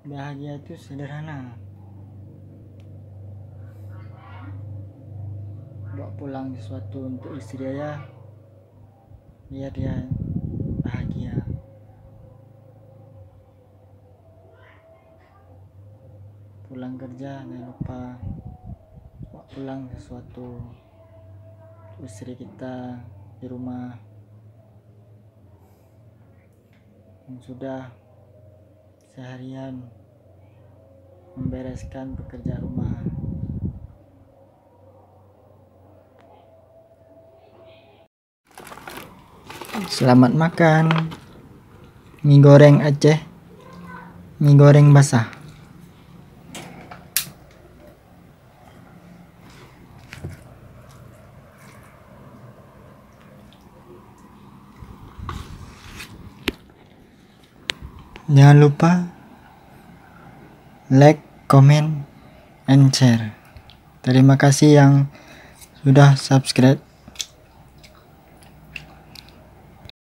Bahagia itu sederhana. Bawa pulang sesuatu untuk istri ayah biar dia bahagia. Pulang kerja jangan lupa bawa pulang sesuatu untuk istri kita di rumah yang sudah seharian membereskan pekerjaan rumah. Selamat makan mie goreng Aceh, mie goreng basah. Jangan lupa like, comment, and share. Terima kasih yang sudah subscribe.